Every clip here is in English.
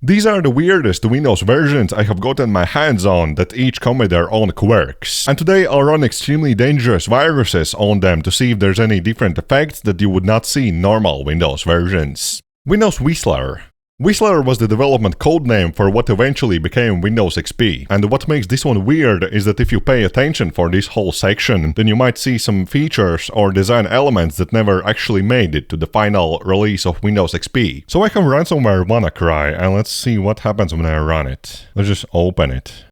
These are the weirdest Windows versions I have gotten my hands on that each come with their own quirks. And today I'll run extremely dangerous viruses on them to see if there's any different effects that you would not see in normal Windows versions. Windows Whistler. Whistler was the development codename for what eventually became Windows XP, and what makes this one weird is that if you pay attention for this whole section, then you might see some features or design elements that never actually made it to the final release of Windows XP. So I have ransomware WannaCry, and let's see what happens when I run it. Let's just open it.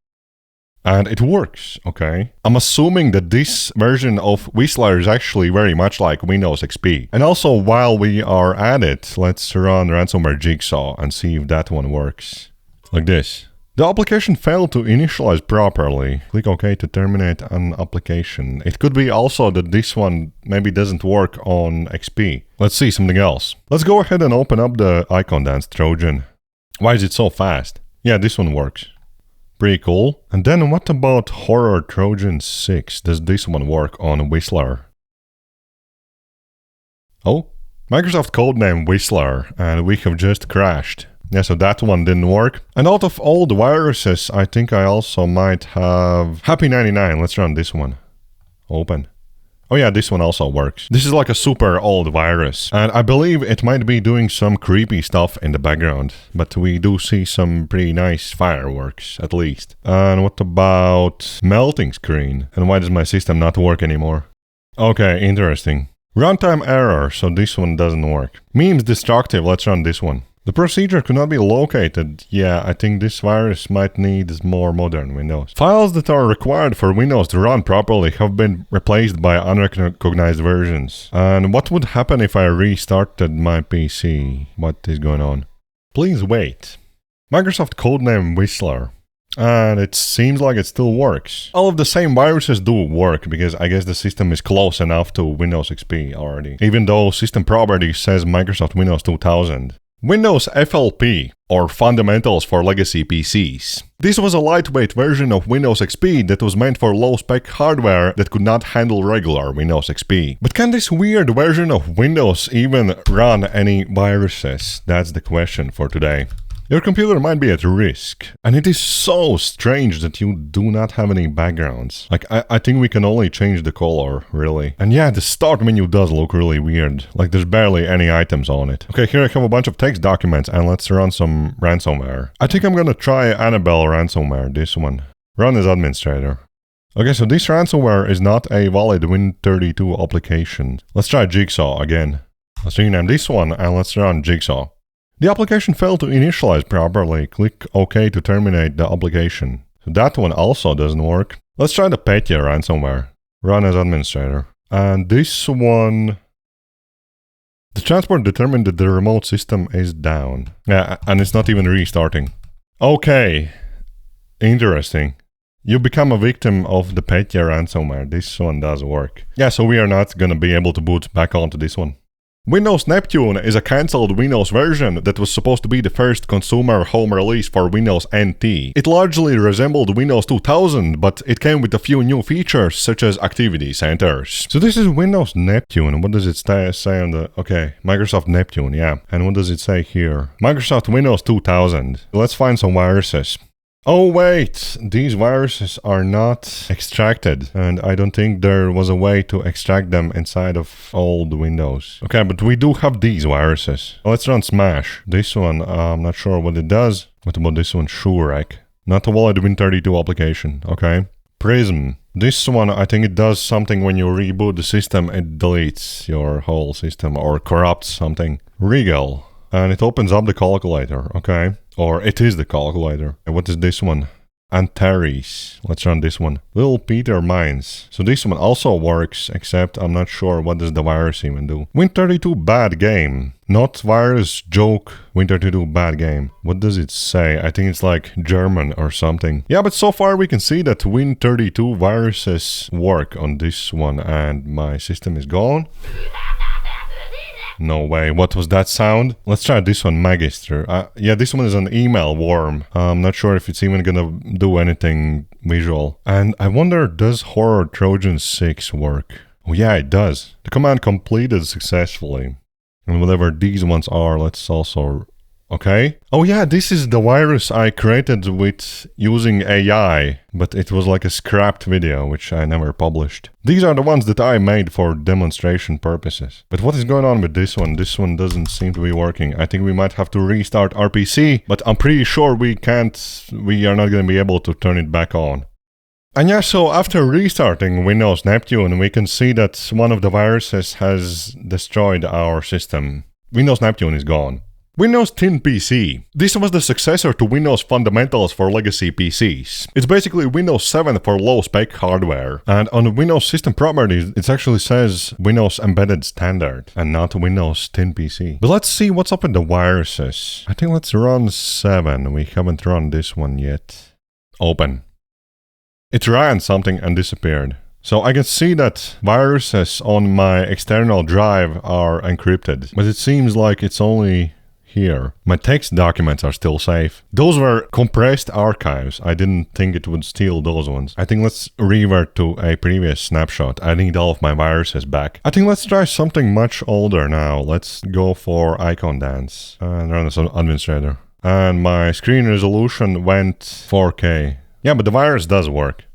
And it works, okay? I'm assuming that this version of Whistler is actually very much like Windows XP. And also, while we are at it, let's run ransomware Jigsaw and see if that one works. Like this. The application failed to initialize properly. Click OK to terminate an application. It could be also that this one maybe doesn't work on XP. Let's see something else. Let's go ahead and open up the Icon Dance Trojan. Why is it so fast? Yeah, this one works. Pretty cool. And then what about Horror Trojan 6? Does this one work on Whistler? Oh, Microsoft codename Whistler, and we have just crashed. Yeah, so that one didn't work. And out of all the viruses, I think I also might have Happy99. Let's run this one. Open. Oh yeah, this one also works. This is like a super old virus, and I believe it might be doing some creepy stuff in the background, but we do see some pretty nice fireworks, at least. And what about melting screen? And why does my system not work anymore? Okay, interesting. Runtime error, so this one doesn't work. Memes destructive, let's run this one. The procedure could not be located. Yeah, I think this virus might need more modern Windows. Files that are required for Windows to run properly have been replaced by unrecognized versions. And what would happen if I restarted my PC? What is going on? Please wait. Microsoft codename Whistler. And it seems like it still works. All of the same viruses do work, because I guess the system is close enough to Windows XP already. Even though system property says Microsoft Windows 2000. Windows FLP, or Fundamentals for Legacy PCs. This was a lightweight version of Windows XP that was meant for low-spec hardware that could not handle regular Windows XP. But can this weird version of Windows even run any viruses? That's the question for today. Your computer might be at risk, and it is so strange that you do not have any backgrounds. Like, I think we can only change the color, really. And yeah, the start menu does look really weird. Like, there's barely any items on it. Okay, here I have a bunch of text documents, and let's run some ransomware. I think I'm gonna try Annabelle ransomware, this one. Run as administrator. Okay, so this ransomware is not a valid Win32 application. Let's try Jigsaw again. Let's rename this one, and let's run Jigsaw. The application failed to initialize properly. Click OK to terminate the application. So that one also doesn't work. Let's try the Petya ransomware. Run as administrator. And this one... The transport determined that the remote system is down. Yeah, and it's not even restarting. Okay. Interesting. You become a victim of the Petya ransomware. This one does work. Yeah, so we are not gonna be able to boot back onto this one. Windows Neptune is a cancelled Windows version that was supposed to be the first consumer home release for Windows NT. It largely resembled Windows 2000, but it came with a few new features such as activity centers. So this is Windows Neptune. What does it say on the... Okay, Microsoft Neptune, yeah. And what does it say here? Microsoft Windows 2000. Let's find some viruses. Oh wait, these viruses are not extracted, and I don't think there was a way to extract them inside of old Windows. Okay, but we do have these viruses. Let's run Smash. This one, I'm not sure what it does. What about this one? Shurek. Not a valid Win32 application, okay. Prism. This one, I think it does something when you reboot the system, it deletes your whole system or corrupts something. Regal. And it opens up the calculator, okay. Or it is the calculator. And what is this one? Antares. Let's run this one. Little Peter Mines. So this one also works, except I'm not sure what does the virus even do. Win32 bad game. Not virus joke. Win32 bad game. What does it say? I think it's like German or something. Yeah, but so far we can see that Win32 viruses work on this one, and my system is gone. No way. What was that sound? Let's try this one, Magister. Yeah, this one is an email worm. I'm not sure if it's even gonna do anything visual. And I wonder, does Horror Trojan 6 work? Oh yeah, it does. The command completed successfully. And whatever these ones are, let's also Okay. Oh yeah, this is the virus I created with using AI, but it was like a scrapped video, which I never published. These are the ones that I made for demonstration purposes. But what is going on with this one? This one doesn't seem to be working. I think we might have to restart RPC, but I'm pretty sure we are not going to be able to turn it back on. And yeah, so after restarting Windows Neptune, we can see that one of the viruses has destroyed our system. Windows Neptune is gone. Windows 10 PC. This was the successor to Windows Fundamentals for legacy PCs. It's basically Windows 7 for low-spec hardware. And on Windows System Properties, it actually says Windows Embedded Standard and not Windows 10 PC. But let's see what's up with the viruses. I think let's run 7. We haven't run this one yet. Open. It ran something and disappeared. So I can see that viruses on my external drive are encrypted. But it seems like it's only here. My text documents are still safe. Those were compressed archives. I didn't think it would steal those ones. I think let's revert to a previous snapshot. I need all of my viruses back. I think let's try something much older now. Let's go for Icon Dance and run as an administrator. And my screen resolution went 4K. Yeah, but the virus does work.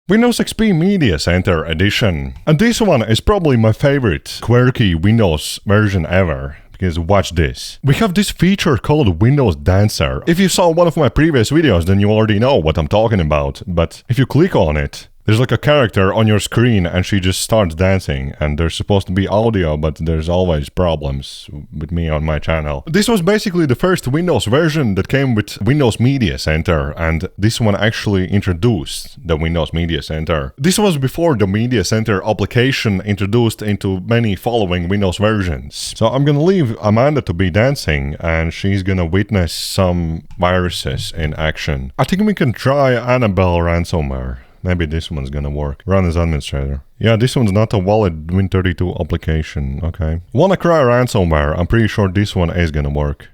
Windows XP Media Center Edition. And this one is probably my favorite quirky Windows version ever. Because watch this. We have this feature called Windows Dancer. If you saw one of my previous videos, then you already know what I'm talking about. But if you click on it, there's like a character on your screen and she just starts dancing. And there's supposed to be audio, but there's always problems with me on my channel. This was basically the first Windows version that came with Windows Media Center. And this one actually introduced the Windows Media Center. This was before the Media Center application introduced into many following Windows versions. So I'm gonna leave Amanda to be dancing and she's gonna witness some viruses in action. I think we can try Annabelle ransomware. Maybe this one's gonna work. Run as administrator. Yeah, this one's not a valid Win32 application. Okay. WannaCry ransomware. I'm pretty sure this one is gonna work.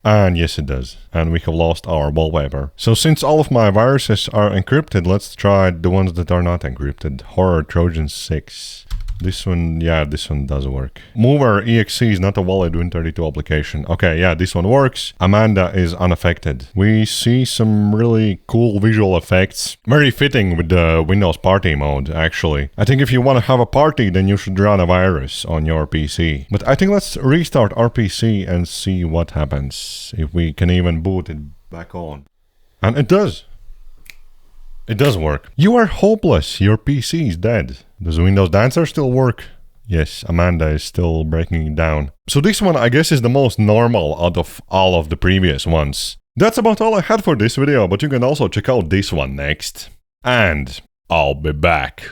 And yes, it does. And we have lost our wallpaper. So since all of my viruses are encrypted, let's try the ones that are not encrypted. Horror Trojan 6. This one, yeah, this one does work. Mover exe is not a valid Win32 application. Okay, yeah, this one works. Amanda is unaffected. We see some really cool visual effects. Very fitting with the Windows Party mode, actually. I think if you want to have a party, then you should run a virus on your PC. But I think let's restart RPC and see what happens. If we can even boot it back on. And it does. It does work. You are hopeless. Your PC is dead. Does Windows Dancer still work? Yes, Amanda is still breaking it down. So this one, I guess, is the most normal out of all of the previous ones. That's about all I had for this video, but you can also check out this one next. And I'll be back.